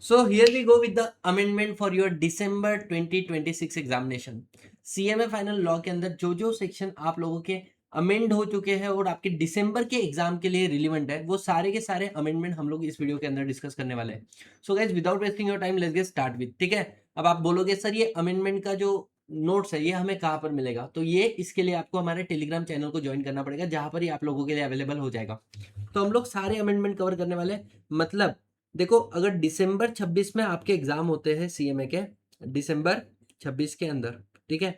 So here we go with the amendment for your December 2026 examination. CMA final law के अंदर जो जो section आप लोगों के अमेंड हो चुके हैं और आपके दिसंबर के एग्जाम के लिए रिलेवेंट है, वो सारे के सारे अमेंडमेंट हम लोग इस वीडियो के अंदर डिस्कस करने वाले हैं। So guys, without wasting your time, let's get start with. ठीक है, अब आप बोलोगे सर ये अमेंडमेंट का जो नोट्स है ये हमें कहाँ पर मिलेगा, तो ये इसके लिए आपको हमारे टेलीग्राम चैनल को ज्वाइन करना पड़ेगा, जहां पर ही आप लोगों के लिए अवेलेबल हो जाएगा। तो हम लोग सारे अमेंडमेंट कवर करने वाले हैं। मतलब देखो, अगर दिसंबर 26 में आपके एग्जाम होते हैं सीएमए के, दिसंबर 26 के अंदर, ठीक है,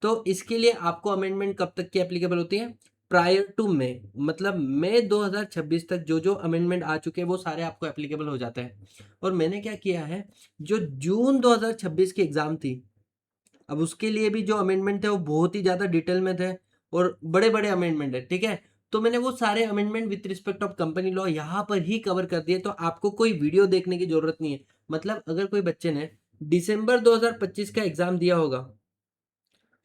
तो इसके लिए आपको अमेंडमेंट कब तक की एप्लीकेबल होती है? प्रायर टू मई, मतलब मई 2026 तक जो जो अमेंडमेंट आ चुके हैं वो सारे आपको एप्लीकेबल हो जाते हैं। और मैंने क्या किया है, जो जून 2026 की एग्जाम थी, अब उसके लिए भी जो अमेंडमेंट थे वो बहुत ही ज्यादा डिटेल में थे और बड़े बड़े अमेंडमेंट है। ठीक है, तो मैंने वो सारे amendment with respect of company law यहाँ पर ही कवर कर दिए, तो आपको कोई वीडियो देखने की जरूरत नहीं है। मतलब अगर कोई बच्चे ने दिसंबर 2025 का एग्जाम दिया होगा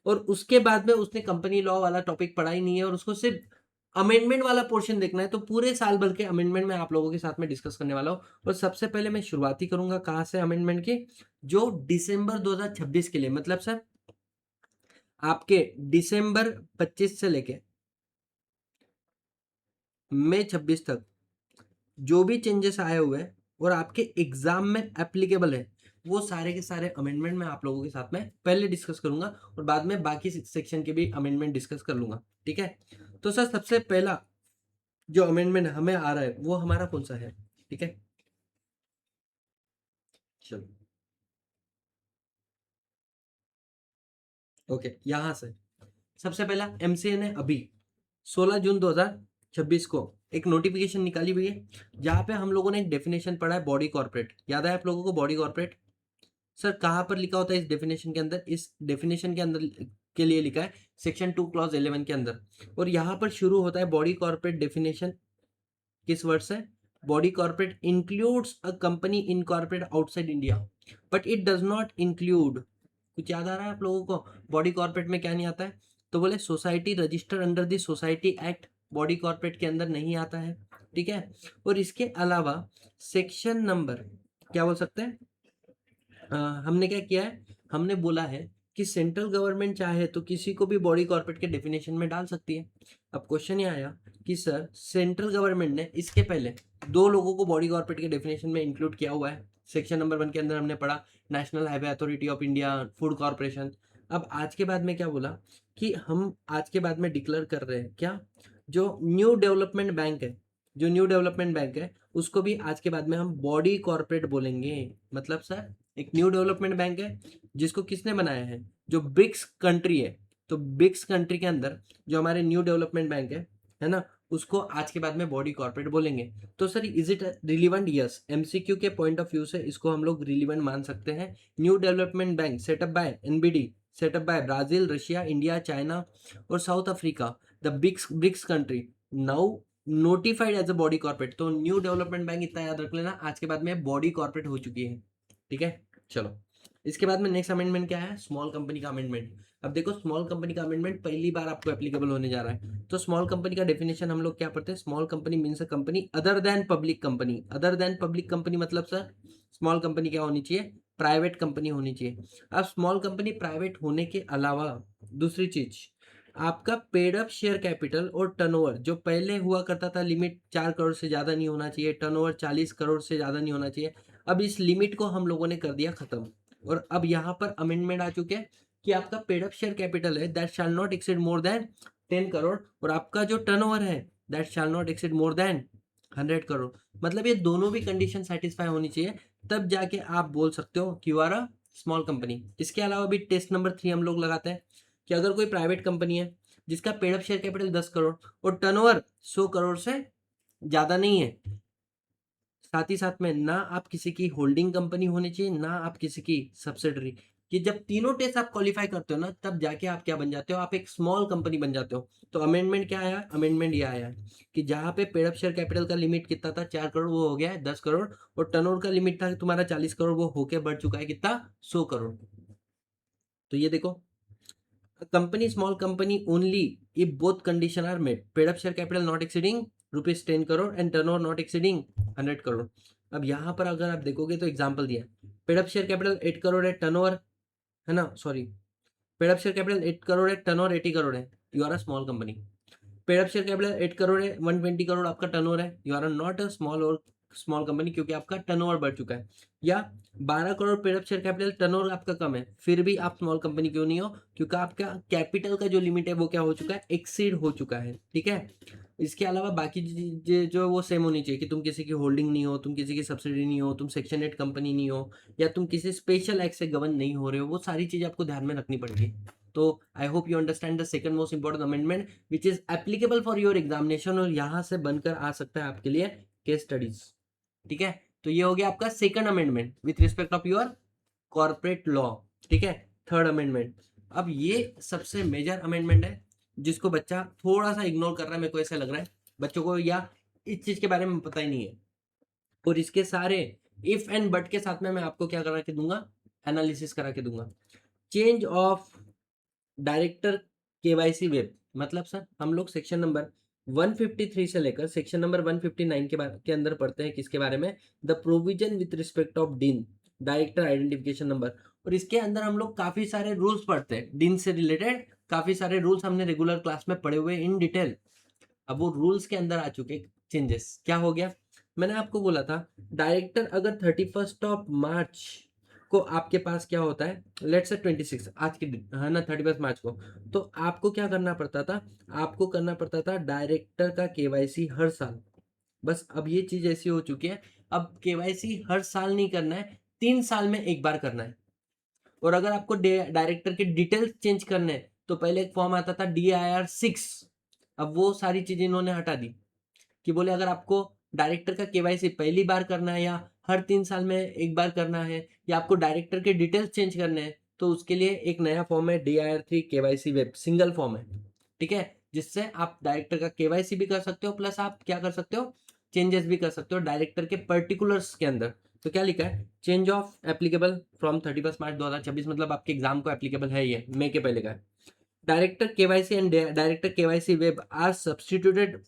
और उसके बाद में उसने कंपनी लॉ वाला टॉपिक पढ़ा ही नहीं है और उसको सिर्फ अमेंडमेंट वाला पोर्शन देखना है, तो पूरे साल भर के अमेंडमेंट मैं आप लोगों के साथ में डिस्कस करने वाला हूँ। और सबसे पहले मैं शुरुआती करूंगा कहाँ से, अमेंडमेंट की, जो दिसंबर 2026 के लिए, मतलब सर आपके दिसंबर 25 से लेके मई 26 तक जो भी चेंजेस आए हुए हैं और आपके एग्जाम में एप्लीकेबल है, वो सारे के सारे अमेंडमेंट मैं आप लोगों के साथ में पहले डिस्कस करूंगा और बाद में बाकी सेक्शन के भी अमेंडमेंट डिस्कस कर लूंगा। ठीक है, तो सर सबसे पहला जो अमेंडमेंट हमें आ रहा है वो हमारा कौन सा है? ठीक है, चलो ओके, यहां से सबसे पहला एमसीए ने अभी 16 जून 2026 को एक नोटिफिकेशन निकाली हुई है, जहां पे हम लोगों ने एक डेफिनेशन पढ़ा है, बॉडी कॉर्पोरेट। याद है आप लोगों को बॉडी कॉर्पोरेट? सर कहाँ पर लिखा होता है इस डेफिनेशन के अंदर? इस डेफिनेशन के अंदर के लिए लिखा है सेक्शन 2 क्लॉज 11 के अंदर। और यहाँ पर शुरू होता है बॉडी कॉर्पोरेट डेफिनेशन किस वर्ड से? Body corporate includes a company incorporate outside India but it does not include. कुछ याद आ रहा है आप लोगों को बॉडी कॉर्पोरेट में क्या नहीं आता है? तो बोले society register under the society act body corporate के अंदर नहीं आता है। ठीक है, और इसके अलावा सेक्शन नंबर क्या बोल सकते हैं, हमने क्या किया है, हमने बोला है कि सेंट्रल गवर्नमेंट चाहे तो किसी को भी बॉडी कॉर्पोरेट के डेफिनेशन में डाल सकती है। अब क्वेश्चन ये आया कि सर सेंट्रल गवर्नमेंट ने इसके पहले दो लोगों को बॉडी कॉर्पोरेट के डेफिनेशन में इंक्लूड किया हुआ है। सेक्शन नंबर 1 के अंदर हमने पढ़ा national highway authority of India, food corporation. अब आज के बाद में क्या बोला कि हम आज के बाद में डिक्लेयर कर रहे हैं क्या, जो न्यू डेवलपमेंट बैंक है, जो न्यू डेवलपमेंट बैंक है उसको भी आज के बाद में हम बॉडी कॉर्पोरेट बोलेंगे। मतलब सर एक न्यू डेवलपमेंट बैंक है जिसको किसने बनाया है? जो ब्रिक्स कंट्री है। तो ब्रिक्स कंट्री के अंदर जो हमारे न्यू डेवलपमेंट बैंक है ना, उसको आज के बाद में बॉडी कॉर्पोरेट बोलेंगे। तो sir is it relevant? Yes, MCQ के पॉइंट ऑफ व्यू से इसको हम लोग रिलीवेंट मान सकते हैं। New development bank setup by NBD, setup by Brazil, Russia, India, China और South Africa, the BRICS country, now notified as a body corporate. तो न्यू डेवलपमेंट बैंक इतना याद रख लेना, आज के बाद में बॉडी कॉर्पोरेट हो चुकी है। ठीक है, चलो इसके बाद में नेक्स्ट अमेंडमेंट क्या है? स्मॉल कंपनी का अमेंडमेंट। अब देखो स्मॉल कंपनी का अमेंडमेंट पहली बार आपको एप्लीकेबल होने जा रहा है। तो स्मॉल कंपनी का डेफिनेशन हम लोग क्या पढ़ते हैं? Small company means a company other than public company. Other than public company मतलब सर स्मॉल कंपनी क्या होनी चाहिए? प्राइवेट कंपनी होनी चाहिए। अब स्मॉल कंपनी प्राइवेट होने के अलावा दूसरी चीज, आपका पेड अप शेयर कैपिटल और टर्नओवर जो पहले हुआ करता था, लिमिट 4 करोड़ से ज्यादा नहीं होना चाहिए, टर्नओवर 40 करोड़ से ज्यादा नहीं होना चाहिए, अब इस लिमिट को हम लोगों ने कर दिया खत्म। और अब यहाँ पर अमेंडमेंट आ चुके हैं कि आपका पेड अप शेयर कैपिटल है that shall not exceed more than 10 crore, और आपका जो टर्नओवर है that shall not exceed more than 100 crore. मतलब ये दोनों भी कंडीशन सेटिस्फाई होनी चाहिए, तब जाके आप बोल सकते हो कि you are a small company. इसके अलावा भी टेस्ट नंबर 3 हम लोग लगाते हैं कि अगर कोई प्राइवेट कंपनी है जिसका paid up share capital 10 crore और टर्नओवर 100 करोड़ से ज्यादा नहीं है, साथ ही साथ में ना आप किसी की होल्डिंग कंपनी होनी चाहिए ना आप किसी की सब्सिडरी, कि जब तीनों टेस्ट आप क्वालिफाई करते हो ना, तब जाके आप क्या बन जाते हो? आप एक स्मॉल कंपनी बन जाते हो। तो अमेंडमेंट क्या आया? अमेंडमेंट ये आया है कि जहां पे पेड अप शेयर कैपिटल का लिमिट कितना था? 4 करोड़, वो हो गया है 10 करोड़, और टर्नओवर का लिमिट था तुम्हारा 40 करोड़, वो होके बढ़ चुका है कितना? 100 करोड़। तो ये देखो, company small company only if both condition are met, paid up share capital not exceeding rupees 10 crore and turnover not exceeding 100 crore. अब यहाँ पर अगर आप देखोगे तो एग्जाम्पल दिया paid up share capital 8 crore है, टर्नओवर है ना, sorry, paid up share capital 8 crore है, टर्नओवर 80 करोड़ है, you are a small company. Paid up share capital 8 crore है, 120 करोड़ आपका टर्नओवर है, you are not a small company, क्योंकि आपका टर्नओवर बढ़ चुका है। या 12 crore paid up share capital, turnover आपका कम है, फिर भी आप स्मॉल कंपनी क्यों नहीं हो, क्योंकि आपका कैपिटल का जो लिमिट है वो क्या हो चुका है, एक्सीड हो चुका है। ठीक है, इसके अलावा बाकी चीजें जो वो सेम होनी चाहिए कि तुम किसी की होल्डिंग नहीं हो, तुम किसी की सब्सिडी नहीं हो, तुम सेक्शन 8 कंपनी नहीं हो, या तुम किसी स्पेशल एक्ट से गवर्न नहीं हो रहे हो, वो सारी चीजें आपको ध्यान में रखनी पड़ेगी। तो I hope you understand the second most important amendment which is applicable for your examination, और यहाँ से बनकर आ सकता है आपके लिए केस स्टडीज। ठीक है, तो ये हो गया आपका second amendment with respect of your corporate law. ठीक है, थर्ड अमेंडमेंट, अब ये सबसे मेजर अमेंडमेंट है जिसको बच्चा थोड़ा सा इग्नोर कर रहा है, मेरे को ऐसा लग रहा है बच्चों को या इस चीज के बारे में पता ही नहीं है, और इसके सारे इफ एंड बट के साथ में मैं आपको क्या करा के दूंगा, एनालिसिस करा के दूंगा। Change of director KYC web, मतलब सर हम लोग सेक्शन नंबर 153 से लेकर सेक्शन नंबर 159 के अंदर पढ़ते हैं किसके बारे में, the provision with respect of dean director identification number, और इसके अंदर हम लोग काफी सारे रूल्स पढ़ते हैं डीन से रिलेटेड, काफी सारे रूल्स हमने रेगुलर क्लास में पढ़े हुए इन डिटेल। अब वो रूल्स के अंदर आ चुके चेंजेस, क्या हो गया, मैंने आपको बोला था डायरेक्टर अगर 31 मार्च को आपके पास क्या होता है, लेट्स से 26 आज के दिन है ना, 31 मार्च को, तो आपको क्या करना पड़ता था, आपको करना पड़ता था डायरेक्टर का केवाईसी हर साल। बस अब ये चीज ऐसी हो चुकी है, अब केवाईसी हर साल नहीं करना है, 3 साल में एक बार करना है। और अगर आपको डायरेक्टर के डिटेल्स चेंज करने हैं तो पहले एक फॉर्म आता था DIR 6, अब वो सारी चीजें इन्होंने हटा दी कि बोले अगर आपको डायरेक्टर का केवाईसी पहली बार करना है या हर 3 साल में एक बार करना है, या आपको डायरेक्टर के डिटेल्स चेंज करने हैं, तो उसके लिए एक नया फॉर्म है DIR 3 KYC web, single form है। ठीक है, जिससे आप डायरेक्टर का केवाईसी भी कर सकते हो, प्लस आप क्या कर सकते हो, चेंजेस भी कर सकते हो डायरेक्टर के पर्टिकुलर्स के अंदर। तो क्या लिखा है, चेंज ऑफ एप्लीकेबल फ्रॉम 31 मार्च 2026, मतलब आपके एग्जाम को एप्लीकेबल है, ये मई के पहले का है। Director KYC and director KYC web are substituted,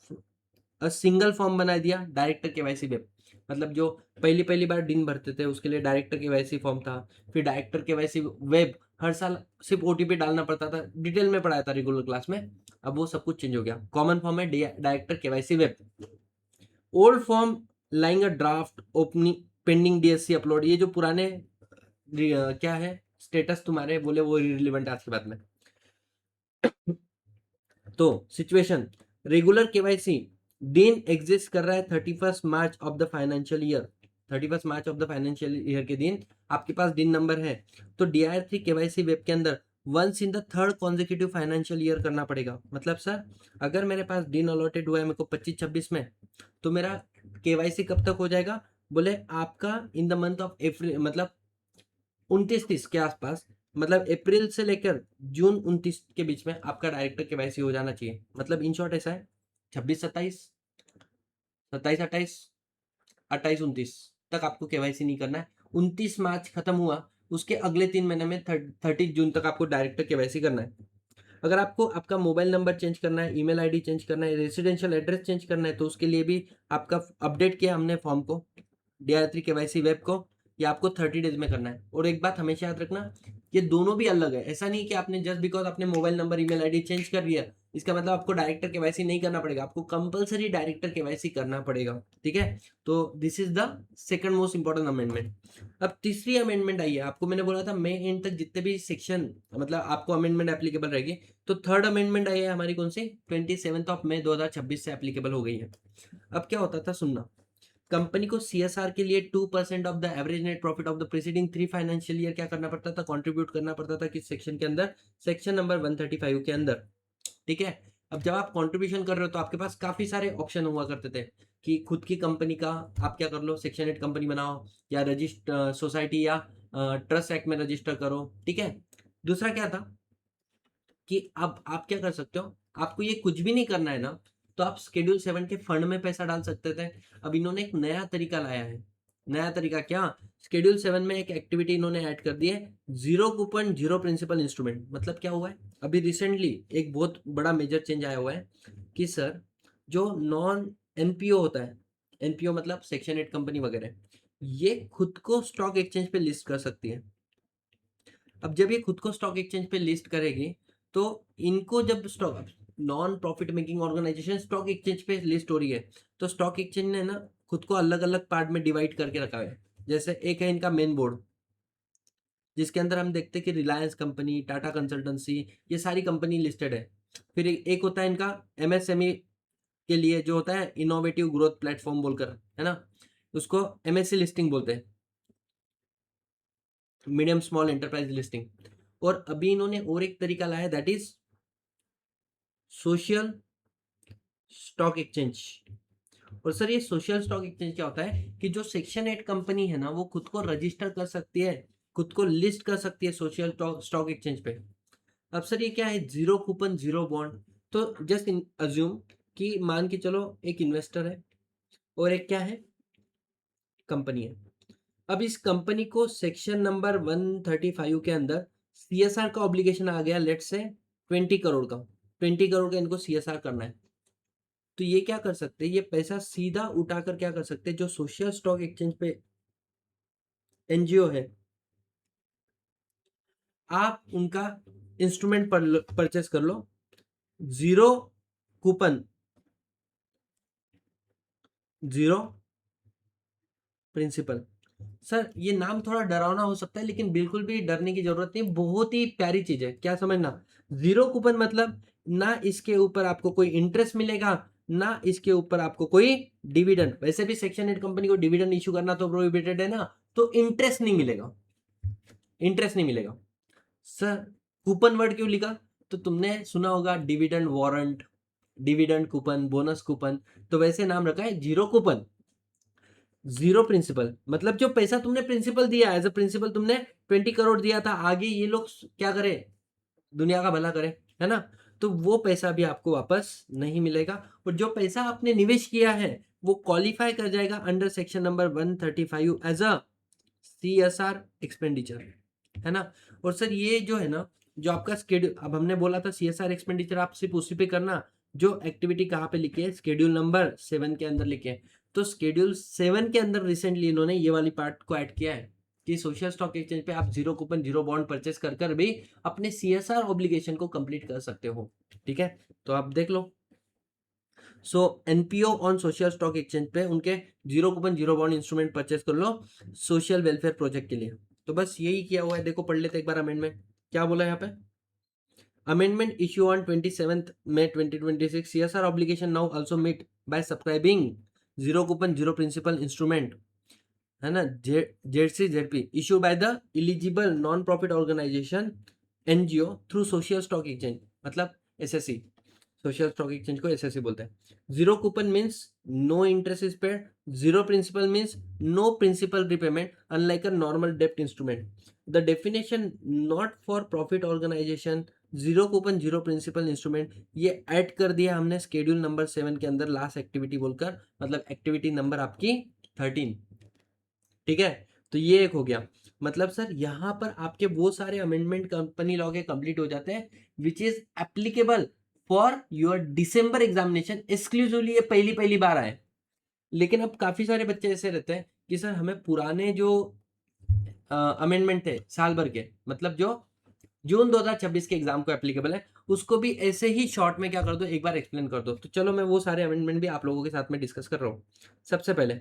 single form बना दिया डायरेक्टर केवाईसी वेब, मतलब जो पहली पहली बार दिन भरते थे उसके लिए डायरेक्टर केवाईसी फॉर्म था, फिर डायरेक्टर केवाईसी वेब हर साल सिर्फ OTP डालना पड़ता था, डिटेल में पढ़ाया था रेगुलर क्लास में, अब वो सब कुछ चेंज हो गया, कॉमन फॉर्म है director KYC web. Old form lying a draft opening pending DSC upload, ये जो पुराने क्या है स्टेटस तुम्हारे बोले वो रिलेवेंट आज के बाद में। तो सिचुएशन, रेगुलर केवाईसी दिन एग्जिस्ट कर रहा है 31 March of the financial year, 31 March of the financial year के दिन आपके पास दिन नंबर है, तो DIR 3 केवाईसी वेब के अंदर once in the third consecutive financial year करना पड़ेगा। मतलब सर अगर मेरे पास दिन अलॉटेड हुआ है मेरे को 25-26 में, तो मेरा केवाईसी कब तक हो जाएगा, बोले आपका in the month of April, मतलब 29-30 के आसपास, मतलब अप्रैल से लेकर जून 29 के बीच में आपका डायरेक्टर केवाईसी हो जाना चाहिए। मतलब इन शॉर्ट ऐसा है 26-27, 27-28, 28-29 तक आपको केवाईसी नहीं करना है। 29 मार्च खत्म हुआ, उसके अगले 3 महीने में 30 जून तक आपको डायरेक्टर केवाईसी करना है। अगर आपको आपका मोबाइल नंबर चेंज करना है, ईमेल आईडी चेंज करना है, रेसिडेंशियल एड्रेस चेंज करना है, तो उसके लिए भी आपका अपडेट किया हमने फॉर्म को, DIR 3 केवाईसी वेब को, ये आपको 30 डेज में करना है। और एक बात हमेशा याद रखना, ये दोनों भी अलग है, ऐसा नहीं कि आपने जस्ट बिकॉज आपने mobile number email ID change कर लिया इसका मतलब आपको डायरेक्टर केवाईसी नहीं करना पड़ेगा, आपको कंपलसरी डायरेक्टर केवाईसी करना पड़ेगा। ठीक है, तो this is the second most important amendment. अब तीसरी अमेंडमेंट आई है, आपको मैंने बोला था मई एंड तक जितने भी सेक्शन मतलब आपको अमेंडमेंट एप्लीकेबल रहेगी, तो थर्ड अमेंडमेंट आई है हमारी कौन सी, 27 मई 2026 से एप्लीकेबल हो गई है। अब क्या होता था सुनना, कंपनी को CSR के लिए 2% of the average net profit of the preceding 3 financial year क्या करना पड़ता था, कंट्रीब्यूट करना पड़ता था किस सेक्शन के अंदर, सेक्शन नंबर 135 के अंदर। ठीक है, अब जब आप कंट्रीब्यूशन कर रहे हो तो आपके पास काफी सारे ऑप्शन हुआ करते थे कि खुद की कंपनी का आप क्या कर लो, सेक्शन 8 कंपनी बनाओ, या रजिस्टर सोसाइटी या ट्रस्ट एक्ट में रजिस्टर करो। ठीक है, दूसरा क्या था कि अब आप क्या कर सकते हो, आपको ये कुछ भी नहीं करना है ना, तो आप शेड्यूल 7 के फंड में पैसा डाल सकते थे। अब इन्होंने एक नया तरीका लाया है, नया तरीका क्या, शेड्यूल 7 में एक एक्टिविटी इन्होंने ऐड कर दी है, zero coupon zero principal instrument. मतलब क्या हुआ है, अभी रिसेंटली एक बहुत बड़ा मेजर चेंज आया हुआ है कि सर जो नॉन NPO होता है, NPO मतलब सेक्शन 8 कंपनी वगैरह, ये खुद को स्टॉक एक्सचेंज पे लिस्ट कर सकती है। अब जब ये खुद को स्टॉक एक्सचेंज पे लिस्ट करेगी तो इनको जब stock non profit making organisation stock exchange पे लिस्ट हो रही है तो स्टॉक एक्सचेंज ने ना खुद को अलग अलग पार्ट में डिवाइड करके रखा है। जैसे एक है इनका मेन बोर्ड, जिसके अंदर हम देखते हैं कि रिलायंस कंपनी, टाटा कंसल्टेंसी, ये सारी कंपनी लिस्टेड है। फिर एक होता है इनका एमएसएमई के लिए जो होता है इनोवेटिव ग्रोथ प्लेटफॉर्म बोलकर, है ना, उसको एमएससी लिस्टिंग बोलते हैं, मीडियम स्मॉल एंटरप्राइज लिस्टिंग। और अभी इन्होंने और एक तरीका लाया that is social stock exchange. और सर ये सोशल स्टॉक एक्सचेंज क्या होता है कि जो सेक्शन 8 कंपनी है ना वो खुद को रजिस्टर कर सकती है, खुद को लिस्ट कर सकती है सोशल स्टॉक एक्सचेंज पे। अब सर ये क्या है, जीरो कूपन जीरो बॉन्ड। तो जस्ट अज्यूम कि मान के चलो एक इन्वेस्टर है और एक क्या है, कंपनी है। अब इस कंपनी को सेक्शन नंबर 135 के अंदर सीएसआर का ऑब्लिगेशन आ गया, लेट्स से 20 करोड़ का, 20 करोड़ का इनको सीएसआर करना है। तो ये क्या कर सकते हैं, ये पैसा सीधा उठाकर क्या कर सकते हैं, जो सोशल स्टॉक एक्सचेंज पे एनजीओ है, आप उनका इंस्ट्रूमेंट परचेस कर लो, zero coupon zero principal. Sir ये नाम थोड़ा डरावना हो सकता है लेकिन बिल्कुल भी डरने की जरूरत नहीं, बहुत ही प्यारी चीज है। क्या समझना, जीरो कूपन मतलब ना इसके ऊपर आपको कोई इंटरेस्ट मिलेगा ना इसके ऊपर आपको कोई डिविडेंड। वैसे भी सेक्शन 8 कंपनी को डिविडेंड इशू करना तो प्रोहिबिटेड है ना, तो इंटरेस्ट नहीं मिलेगा, इंटरेस्ट नहीं मिलेगा। सर कूपन वर्ड क्यों लिखा, तो तुमने सुना होगा dividend warrant, dividend coupon, bonus coupon, तो वैसे नाम रखा है जीरो कूपन जीरो प्रिंसिपल। मतलब जो पैसा तुमने प्रिंसिपल दिया, एज अ प्रिंसिपल तुमने 20 करोड़ दिया था, आगे ये लोग क्या करे, दुनिया का भला करे, है ना, तो वो पैसा भी आपको वापस नहीं मिलेगा। और जो पैसा आपने निवेश किया है वो क्वालिफाई कर जाएगा under section number 135 as a CSR expenditure, है ना। और सर ये जो है ना, जो आपका स्केड्यूल, अब हमने बोला था सीएसआर एक्सपेंडिचर आप सिर्फ उसी पे करना जो एक्टिविटी कहाँ पे लिखी है, शेड्यूल नंबर 7 के अंदर लिखे है। तो शेड्यूल 7 के अंदर रिसेंटली इन्होंने ये वाली पार्ट को ऐड किया है कि सोशल स्टॉक एक्सचेंज पे आप zero coupon zero bond purchase कर भी अपने सीएसआर ऑब्लिगेशन को कंप्लीट कर सकते हो। ठीक है, तो आप देख लो। So NPO on social stock exchange पे उनके zero coupon zero bond instrument purchase कर लो सोशल वेलफेयर प्रोजेक्ट के लिए। तो बस यही किया हुआ है, देखो पढ़ लेते एक बार अमेंडमेंट क्या बोला है यहाँ पे। Amendment issue on 27th May 2026 CSR obligation now also meet by subscribing zero coupon zero principal instrument, है ना, ZC ZP issue by the eligible non profit organisation NGO through social stock exchange, मतलब SSC, social stock exchange को SSC बोलते हैं। Zero coupon means no interest is paid, zero principal means no principal repayment unlike a normal डेप्ट instrument. The definition not for profit organisation zero coupon zero principal instrument, ये add कर दिया हमने schedule number 7 के अंदर last activity बोलकर, मतलब activity number आपकी 13। ठीक है, तो ये एक हो गया। मतलब सर यहाँ पर आपके वो सारे अमेंडमेंट कंपनी लॉ के कंप्लीट हो जाते हैं विच is applicable for your December examination. Exclusively ये पहली पहली बार आए, लेकिन अब काफी सारे बच्चे ऐसे रहते हैं कि सर हमें पुराने जो अमेंडमेंट थे साल भर के, मतलब जो जून 2026 के एग्जाम को एप्लीकेबल है, उसको भी ऐसे ही शॉर्ट में क्या कर दो, एक बार एक्सप्लेन कर दो। तो चलो मैं वो सारे अमेंडमेंट भी आप लोगों के साथ में डिस्कस कर रहा हूँ। सबसे पहले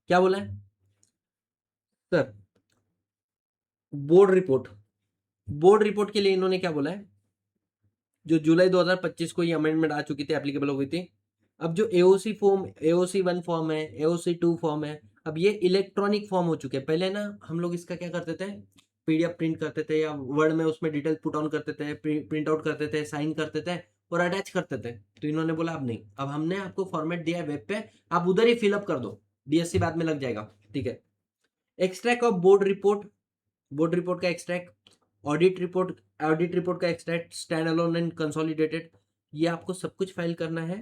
क्या बोला है sir, board report. Board report के लिए इन्होंने क्या बोला है, जो जुलाई 2025 को ये अमेंडमेंट आ चुकी थी, एप्लीकेबल हो गई थी। अब जो एओसी फॉर्म, एओसी 1 फॉर्म है, एओसी 2 फॉर्म है, अब ये इलेक्ट्रॉनिक फॉर्म हो चुके हैं। पहले ना हम लोग इसका क्या करते थे, पीडीएफ प्रिंट करते थे या वर्ड में उसमें डिटेल पुट ऑन करते थे, प्रिंट आउट करते थे, साइन करते थे और अटैच करते थे। तो इन्होंने बोला अब नहीं, अब हमने आपको फॉर्मेट दिया है वेब पे, आप उधर ही फिलअप कर दो, डीएससी बाद में लग जाएगा। ठीक है, extract of board report, board report का extract, audit report, audit report का extract, standalone and consolidated, ये आपको सब कुछ फाइल करना है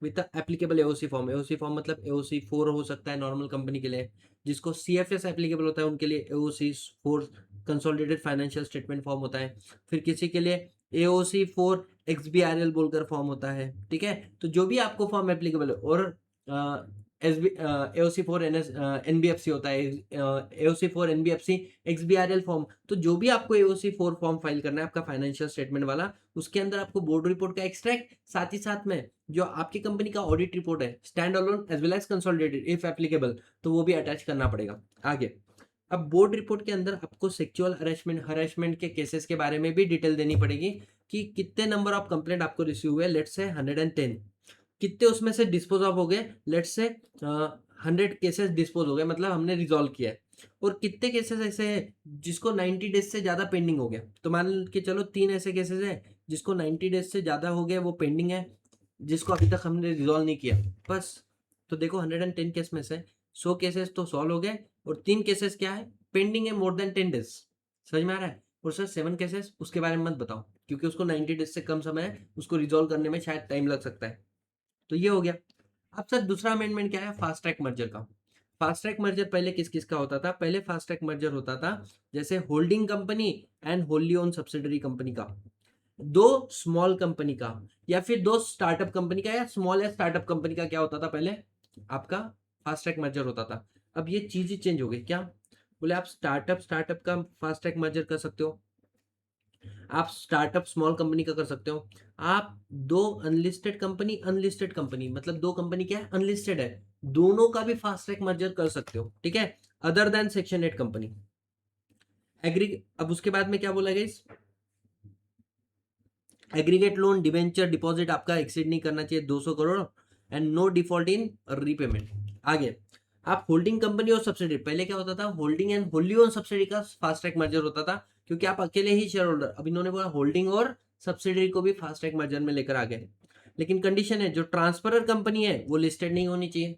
with applicable AOC form. AOC form मतलब एओसी 4 हो सकता है नॉर्मल कंपनी के लिए, जिसको सीएफएस एप्लीकेबल होता है उनके लिए AOC 4 consolidated financial statement form होता है। फिर किसी के लिए एओसी 4 एक्सबीआरएल बोलकर फॉर्म होता है। ठीक है, तो जो भी आपको फॉर्म एप्लीकेबल है, और AOC4 NBFC होता है, AOC4 NBFC XBRL फॉर्म। तो जो भी आपको AOC4 फॉर्म फाइल करना है आपका फाइनेंशियल स्टेटमेंट वाला, उसके अंदर आपको बोर्ड रिपोर्ट का एक्सट्रैक्ट, साथ ही साथ में जो आपकी कंपनी का ऑडिट रिपोर्ट है standalone as well as consolidated if applicable, तो वो भी अटैच करना पड़ेगा। आगे अब बोर्ड रिपोर्ट के अंदर आपको सेक्सुअल हरेसमेंट के केसेस के बारे में भी डिटेल देनी पड़ेगी कि कितने नंबर ऑफ कंप्लेंट आपको रिसीव हुए, लेट्स से 110, कितने उसमें से डिस्पोज ऑफ हो गए, लेट्स से 100 केसेस डिस्पोज हो गए, मतलब हमने रिजॉल्व किया है, और कितने केसेस ऐसे हैं जिसको 90 डेज से ज़्यादा पेंडिंग हो गया। तो मान के चलो 3 ऐसे केसेस हैं जिसको 90 डेज से ज़्यादा हो गए, वो पेंडिंग है, जिसको अभी तक हमने रिजॉल्व नहीं किया बस। तो देखो 110 केस में से 100 केसेस तो सॉल्व हो गए, और 3 केसेस क्या है, पेंडिंग है मोर देन 10 डेज। समझ में आ रहा है? और सर 7 केसेस उसके बारे में मत बताओ, क्योंकि उसको 90 डेज से कम समय है, उसको रिजॉल्व करने में शायद टाइम लग सकता है। तो ये हो गया। अब सर दूसरा अमेंडमेंट क्या है, फास्ट ट्रैक मर्जर का। फास्ट ट्रैक मर्जर पहले किस किस का होता था? पहले फास्ट ट्रैक मर्जर होता था जैसे holding company and होल्ली own subsidiary company का, दो स्मॉल कंपनी का, या फिर दो स्टार्टअप कंपनी का, या स्मॉल या स्टार्टअप कंपनी का क्या होता था पहले आपका फास्ट ट्रैक मर्जर होता था। अब ये चीज ही चेंज हो गई। क्या बोले? आप स्टार्टअप का फास्ट ट्रैक मर्जर कर सकते हो, आप स्टार्टअप स्मॉल कंपनी का कर सकते हो, आप दो अनलिस्टेड कंपनी मतलब दो कंपनी क्या है, अनलिस्टेड है, दोनों का भी फास्ट ट्रैक मर्जर कर सकते हो, ठीक है, other than section 8 company. Agree. अब उसके बाद में क्या बोला गया, एग्रीगेट लोन डिबेंचर डिपॉजिट आपका एक्सीड नहीं करना चाहिए 200 करोड़, and no default in repayment. आगे आप होल्डिंग कंपनी और सब्सिडी, पहले क्या होता था, होल्डिंग एंड होल्ली ओन सब्सिडी का फास्ट ट्रैक मर्जर होता था, क्योंकि आप अकेले ही शेयर होल्डर। अब इन्होंने बोला होल्डिंग और सब्सिडरी को भी फास्ट ट्रैक मर्जर में लेकर आ गए, लेकिन कंडीशन है जो ट्रांसफरर कंपनी है वो लिस्टेड नहीं होनी चाहिए।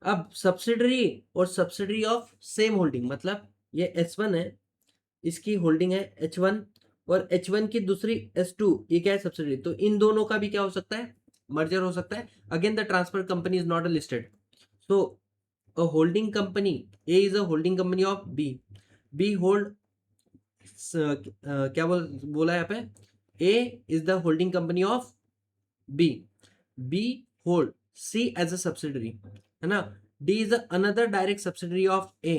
अब सब्सिडरी और सब्सिडरी ऑफ सेम होल्डिंग, मतलब ये S1 है, इसकी होल्डिंग है H1, और H1 की दूसरी S2, ये क्या है, सब्सिडरी। तो इन दोनों का भी क्या हो सकता है, मर्जर हो सकता है। Again the transfer company is not a listed, so a holding company A is a holding company of B, B hold क्या बोला है यहाँ पे, A is the holding company of B, B hold C as a subsidiary, है ना, D is another direct subsidiary of A।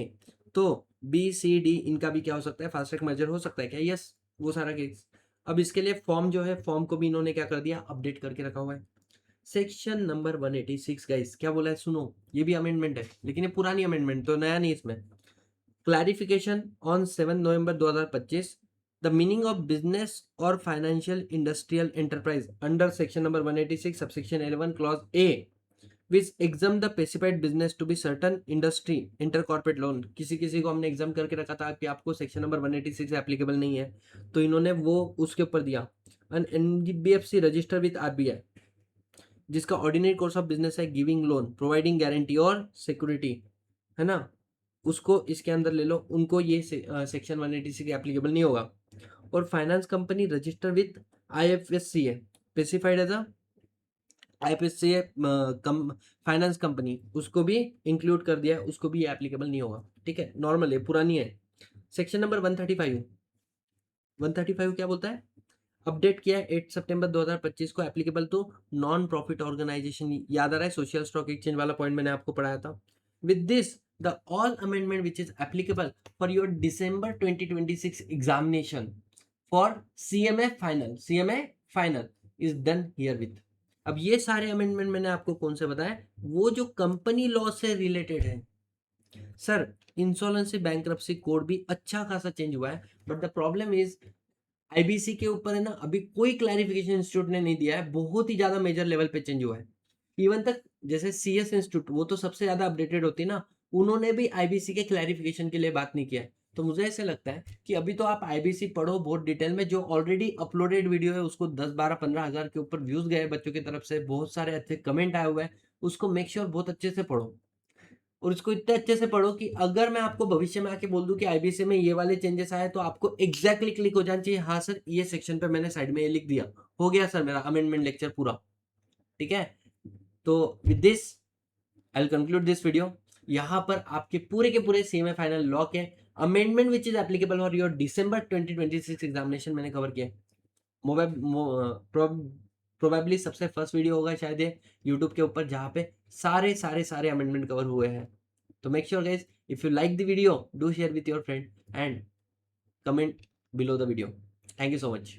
तो B C D इनका भी क्या हो सकता है, फास्ट ट्रैक मर्जर हो सकता है क्या? यस, वो सारा केस। अब इसके लिए फॉर्म जो है, फॉर्म को भी इन्होंने क्या कर दिया, अपडेट करके रखा हुआ है। सेक्शन नंबर 186 गाइस क्या बोला है सुनो, ये भी अमेंडमेंट है, लेकिन ये पुरानी अमेंडमेंट, तो नया नहीं इसमें। Clarification on 7 November 2025, the meaning of business और financial industrial enterprise under section number 186 subsection 11 clause A which exempt the specified business to be certain industry inter corporate loan. किसी किसी को हमने एग्जाम करके रखा था कि आपको सेक्शन नंबर 186 एप्लीकेबल नहीं है, तो इन्होंने वो उसके ऊपर दिया। An NBFC register with RBI जिसका ऑर्डिनरी कोर्स ऑफ बिजनेस है गिविंग लोन, प्रोवाइडिंग गारंटी और सिक्योरिटी, है ना, उसको इसके अंदर ले लो, उनको ये सेक्शन 186 एप्लीकेबल नहीं होगा। और finance company register with IFSC है, स्पेसिफाइड एज अ IFSC है, फाइनेंस कंपनी, उसको भी इंक्लूड कर दिया है, उसको भी एप्लीकेबल नहीं होगा, ठीक है, नॉर्मल है, पुरानी है। सेक्शन नंबर 135 क्या बोलता है, अपडेट किया है 8 सितंबर 2025 को, applicable to non profit organisation. याद आ रहा है सोशल स्टॉक एक्सचेंज वाला पॉइंट मैंने आपको पढ़ाया था। With this the all amendment which is applicable for your December 2026 examination for CMA final is done herewith. अब ये सारे अमेंडमेंट मैंने आपको कौन से बताए, वो जो कंपनी लॉ से रिलेटेड है। सर इंसॉल्वेंसी बैंक्रप्सी कोड भी अच्छा खासा चेंज हुआ है, but the problem is IBC के ऊपर है ना, अभी कोई क्लैरिफिकेशन इंस्टीट्यूट ने नहीं दिया है, बहुत ही ज्यादा मेजर लेवल पे चेंज हुआ है। इवन तक जैसे CS इंस्टीट्यूट, वो तो सबसे ज्यादा अपडेटेड होती है ना, उन्होंने भी IBC के क्लैरिफिकेशन के लिए बात नहीं किया है। तो मुझे ऐसे लगता है कि अभी तो आप IBC पढ़ो बहुत डिटेल में, जो ऑलरेडी अपलोडेड वीडियो है उसको 10-12-15 हज़ार के ऊपर व्यूज गए बच्चों की तरफ से, बहुत सारे अच्छे कमेंट आए हुए हैं, उसको मेक श्योर बहुत अच्छे से पढ़ो, और इसको इतने अच्छे से पढ़ो कि अगर मैं आपको भविष्य में आके बोल दूं कि IBC में ये वाले चेंजेस आए, तो आपको एग्जैक्टली क्लिक हो जाना चाहिए, हाँ सर ये सेक्शन पे मैंने साइड में ये लिख दिया, हो गया सर मेरा अमेंडमेंट लेक्चर पूरा, ठीक है। तो with this I will conclude this video. यहाँ पर आपके पूरे के पूरे CMA फाइनल लॉ के amendment which is applicable for your December 2026 examination मैंने कवर किया। प्रोबेबली सबसे फर्स्ट वीडियो होगा शायद ये यूट्यूब के ऊपर जहाँ पे सारे अमेंडमेंट कवर हुए हैं। तो make sure guys, if you like the video, do share with your friend and comment below the video. Thank you so much.